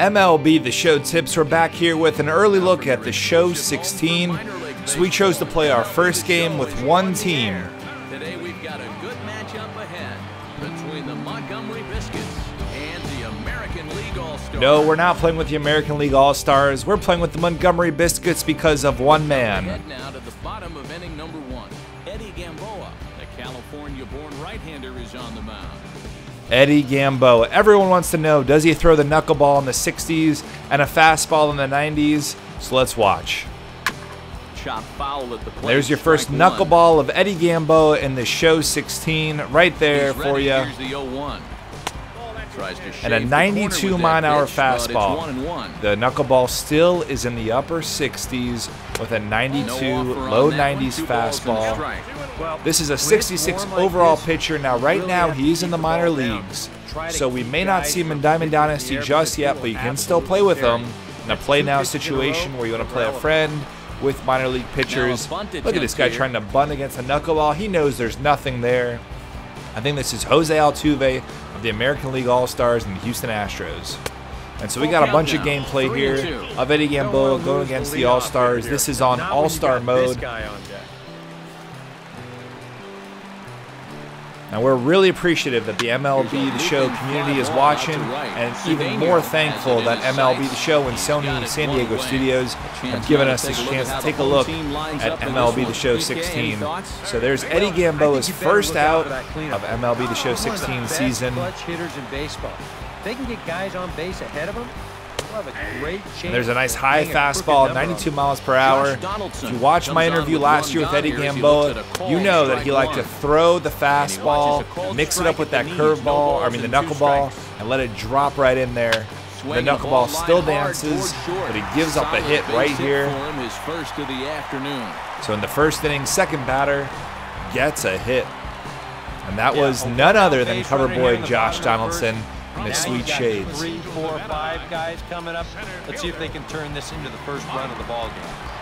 MLB The Show tips. We're back here with an early look at the Show 16. So we chose to play our first game with one team. Today we've got a good matchup ahead between the Montgomery Biscuits and the American League All-Stars. No, we're not playing with the American League All-Stars. We're playing with the Montgomery Biscuits because of one man. Head now to the bottom of inning number 1. Eddie Gamboa, the California-born right-hander, is on the mound. Eddie Gamboa. Everyone wants to know, does he throw the knuckleball in the 60s and a fastball in the 90s? So let's watch. Chop foul at the plate. There's your first knuckleball of Eddie Gamboa in the Show 16 right there for you. Here's the 0-1. And a 92-mile-an-hour fastball. The knuckleball still is in the upper 60s with a 92, low 90s fastball. This is a 66 overall pitcher. Now, right now, he's in the minor leagues. So we may not see him in Diamond Dynasty just yet, but you can still play with him in a play-now situation where you want to play a friend with minor league pitchers. Look at this guy trying to bunt against a knuckleball. He knows there's nothing there. I think this is Jose Altuve of the American League All-Stars and the Houston Astros. And so we got a bunch of gameplay here of Eddie Gamboa going against the All-Stars. This is on All-Star mode. Now we're really appreciative that the MLB The Show community is watching, and even more thankful that MLB The Show and Sony San Diego Studios have given us this chance to take a look at MLB The Show 16. So there's Eddie Gamboa's first out of MLB The Show 16 season. They can get guys on base ahead of them. And there's a nice high fastball, 92 miles per hour. If you watched my interview last year with Eddie Gamboa, you know that he liked to throw the fastball, mix it up with that curveball, the knuckleball, and let it drop right in there. The knuckleball still dances, but he gives up a hit right here. So in the first inning, second batter gets a hit. And that was none other than cover boy Josh Donaldson in his sweet shades. 3, 4, 5 guys coming up. Let's see if they can turn this into the first run of the ball game.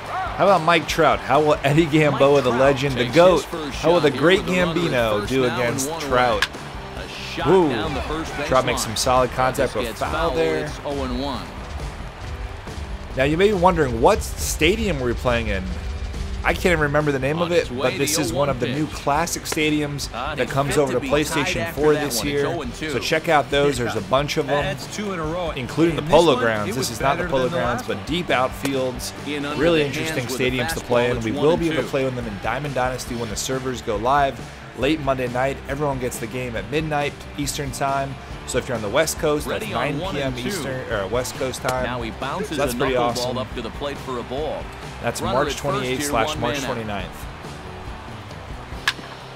How about Mike Trout? How will Eddie Gamboa, the legend, the GOAT, how will the great Gambino do against Trout? Ooh, Trout makes some solid contact with foul there. Now you may be wondering, what stadium were we playing in? I can't even remember the name of it, but this is one of the new classic stadiums that comes over to PlayStation 4 this year. So check out those. There's a bunch of them, including the Polo Grounds. This is not the Polo Grounds, but deep outfields. Really interesting stadiums to play in. We will be able to play with them in Diamond Dynasty when the servers go live late Monday night. Everyone gets the game at midnight Eastern time. So if you're on the West Coast, that's 9 p.m. Eastern or West Coast time. Now he bounces so that's pretty awesome. Up to the plate for a ball. That's March 28th / March 29th.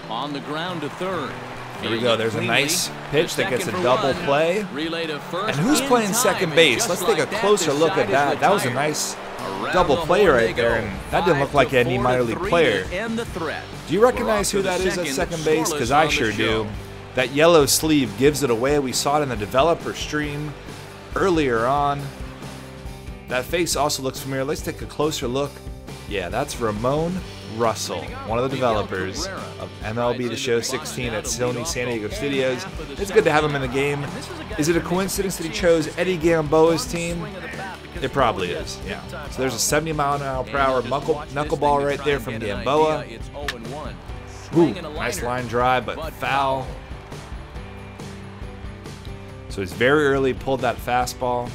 On the ground to third. Here we go. There's a nice pitch that gets a double play. And who's playing second base? Let's take a closer look at that. That was a nice double play right there, and that didn't look like any minor league player. Do you recognize who that is at second base? Because I sure do. That yellow sleeve gives it away. We saw it in the developer stream earlier on. That face also looks familiar. Let's take a closer look. Yeah, that's Ramon Russell, one of the developers of MLB The Show 16 at Sony San Diego Studios. It's good to have him in the game. Is it a coincidence that he chose Eddie Gamboa's team? It probably is, yeah. So there's a 70-mile-per-hour knuckleball right there from Gamboa. Ooh, nice line drive, but foul. So it's very early, pulled that fastball.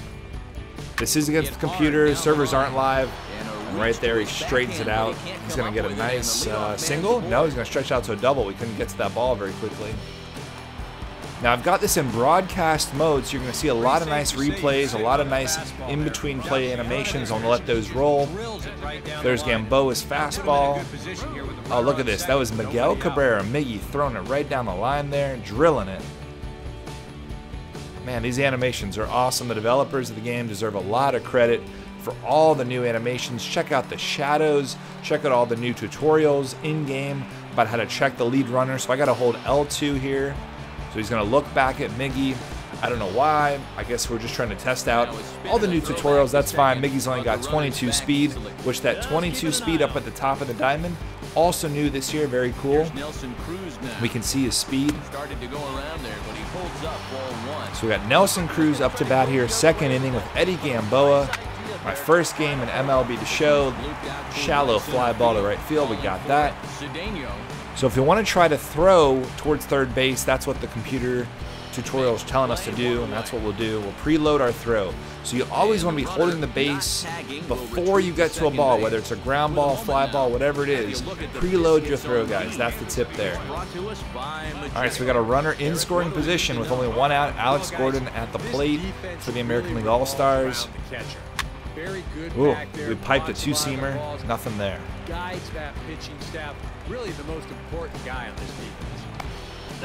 This is against the computer. Servers aren't live. And right there, he straightens it out. He's going to get a nice single. No, he's going to stretch out to a double. We couldn't get to that ball very quickly. Now, I've got this in broadcast mode, so you're going to see a lot of nice replays, a lot of nice in-between play animations. I'm going to let those roll. There's Gamboa's fastball. Oh, look at this. That was Miguel Cabrera. Miggy throwing it right down the line there, drilling it. Man, these animations are awesome. The developers of the game deserve a lot of credit for all the new animations. Check out the shadows. Check out all the new tutorials in-game about how to check the lead runner. So I got to hold L2 here. So he's going to look back at Miggy. I don't know why. I guess we're just trying to test out all the new tutorials. That's fine. Miggy's only got 22 speed, which that 22 speed up at the top of the diamond also new this year, very cool. We can see his speed. So we got Nelson Cruz up to bat here, second inning with Eddie Gamboa. My first game in MLB The Show. Shallow fly ball to right field, we got that. So if you want to try to throw towards third base, that's what the computer tutorial is telling us to do, and that's what we'll do. We'll preload our throw. So you always want to be holding the base before you get to a ball, whether it's a ground ball, fly ball, whatever it is. Preload your throw, guys. That's the tip there. All right, so we got a runner in scoring position with only one out. Alex Gordon at the plate for the American League All-Stars. Ooh, we piped a two-seamer. Nothing there. Guides that pitching staff. Really the most important guy on this defense.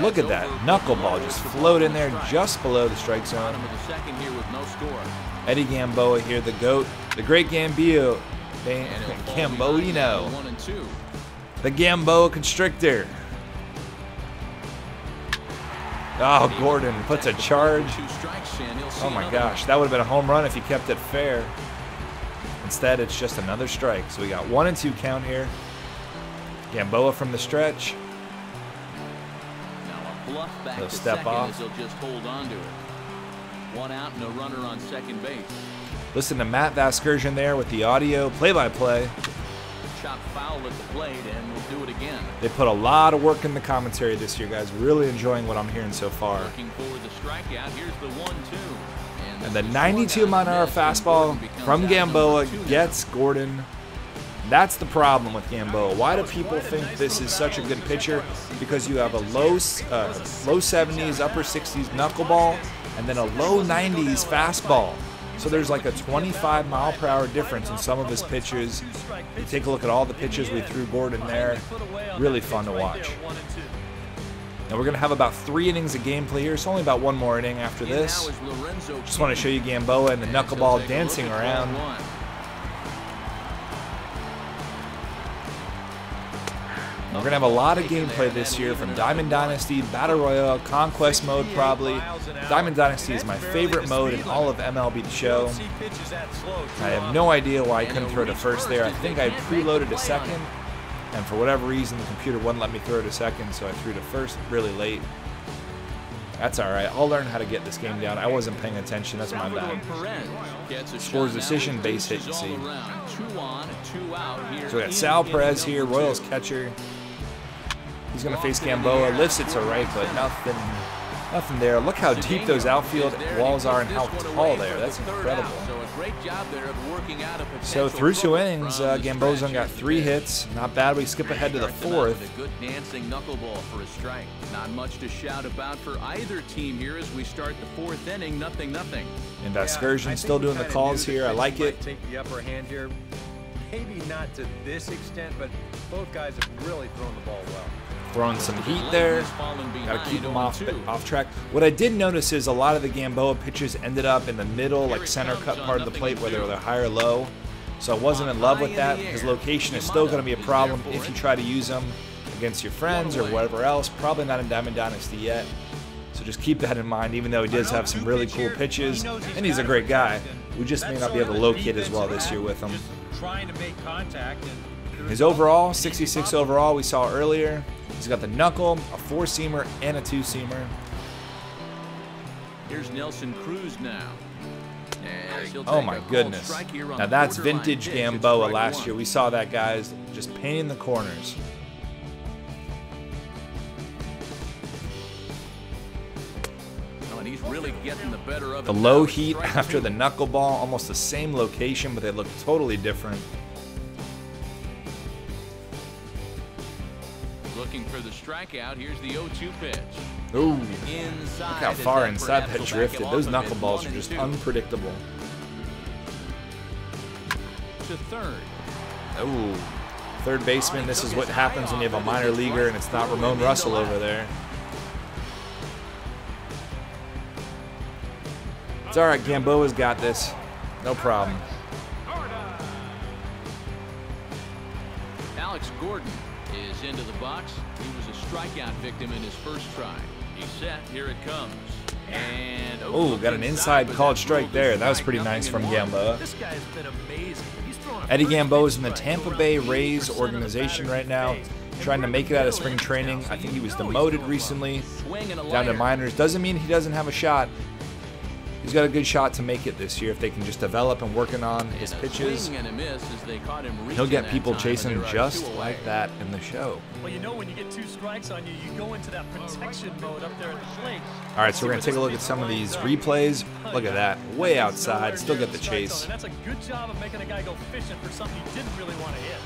Look at that. Knuckleball just float in there just below the strike zone. Eddie Gamboa here, the GOAT. The great Gamboino. The Gamboa Constrictor. Oh, Gordon puts a charge. Oh my gosh, that would have been a home run if he kept it fair. Instead, it's just another strike. So we got 1-2 count here. Gamboa from the stretch. He'll step off. He'll just hold on to it. One out and a runner on second base. Listen to Matt Vasgersian there with the audio play-by-play. Shot foul at the plate, and we'll do it again. They put a lot of work in the commentary this year, guys. Really enjoying what I'm hearing so far. Looking for the strikeout. Here's the 1-2. And the 92-mile-an-hour fastball from Gamboa gets Gordon. That's the problem with Gamboa. Why do people think this is such a good pitcher? Because you have a low 70s, upper 60s knuckleball, and then a low 90s fastball. So there's like a 25-mile-per-hour difference in some of his pitches. You take a look at all the pitches we threw Gordon there. Really fun to watch. Now we're going to have about 3 innings of gameplay here. It's only about one more inning after this. Just want to show you Gamboa and the knuckleball dancing around. We're going to have a lot of gameplay this year from Diamond Dynasty, Battle Royale, Conquest mode probably. Diamond Dynasty is my favorite mode in all of MLB The Show. I have no idea why I couldn't throw to first there. I think I preloaded a second, and for whatever reason the computer wouldn't let me throw to second, so I threw to first really late. That's alright. I'll learn how to get this game down. I wasn't paying attention. That's my bad. Scores decision, base hit, you see. So we got Sal Perez here, Royals catcher. He's going to face Gamboa. Lifts it to right, but nothing there. Look how deep those outfield walls are and how tall they are. That's incredible. So through 2 innings, Gamboa's only got 3 hits. Not bad. We skip ahead to the 4th. Good dancing knuckleball for a strike. Not much to shout about for either team here as we start the 4th inning. 0-0. And Vasgersian still doing the calls here. I like it. Take the upper hand here. Maybe not to this extent, but both guys have really thrown the ball well. Throwing some heat there. Got to keep them off track. What I did notice is a lot of the Gamboa pitches ended up in the middle, like center cut part of the plate, whether they're high or low. So I wasn't in love with that. His location is still going to be a problem if you try to use them against your friends or whatever else. Probably not in Diamond Dynasty yet. So just keep that in mind, even though he does have some really cool pitches, and he's a great guy. We just may not be able to locate as well this year with him. His overall, 66 overall, we saw earlier. He's got the knuckle, a 4-seamer, and a 2-seamer. Here's Nelson Cruz now. Oh my goodness. Now that's vintage Gamboa last year. We saw that, guys, just painting the corners. He's really getting the better of it. The low heat after the knuckleball, almost the same location, but they look totally different. Looking for the strikeout. Here's the 0-2 pitch. Ooh, look how far inside that drifted. Those knuckleballs are just unpredictable. To third. Ooh, third baseman. This is what happens when you have a minor leaguer and it's not Ramon Russell over there. It's all right. Gamboa's got this. No problem. Alex Gordon is into the box. He was a strikeout victim in his first try. He's set. Here it comes. And got an inside called strike there. That was pretty nice from Gamboa. This guy's been amazing. He's thrown Eddie Gamboa is in the Tampa Bay Rays organization right now, trying to make it out of spring training. I think he was demoted recently down to minors. Doesn't mean he doesn't have a shot. He's got a good shot to make it this year if they can just develop and working on his pitches. He'll get people chasing him just like that in the show. Well, you know when you get 2 strikes on you, you go into that protection mode up there at the plate. All right, so we're going to take a look at some of these replays. Look at that. Way outside. Still get the chase. That's a good job of making a guy go fishing for something he didn't really want to hit.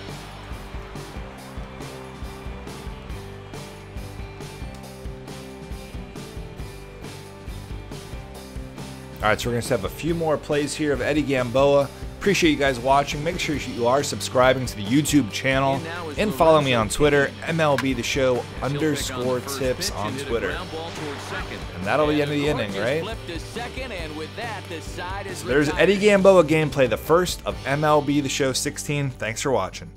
All right, so we're going to have a few more plays here of Eddie Gamboa. Appreciate you guys watching. Make sure you are subscribing to the YouTube channel and follow me on Twitter, MLB The Show _tips on Twitter. And that'll be the end of the inning, right? So there's Eddie Gamboa gameplay, the first of MLB The Show 16. Thanks for watching.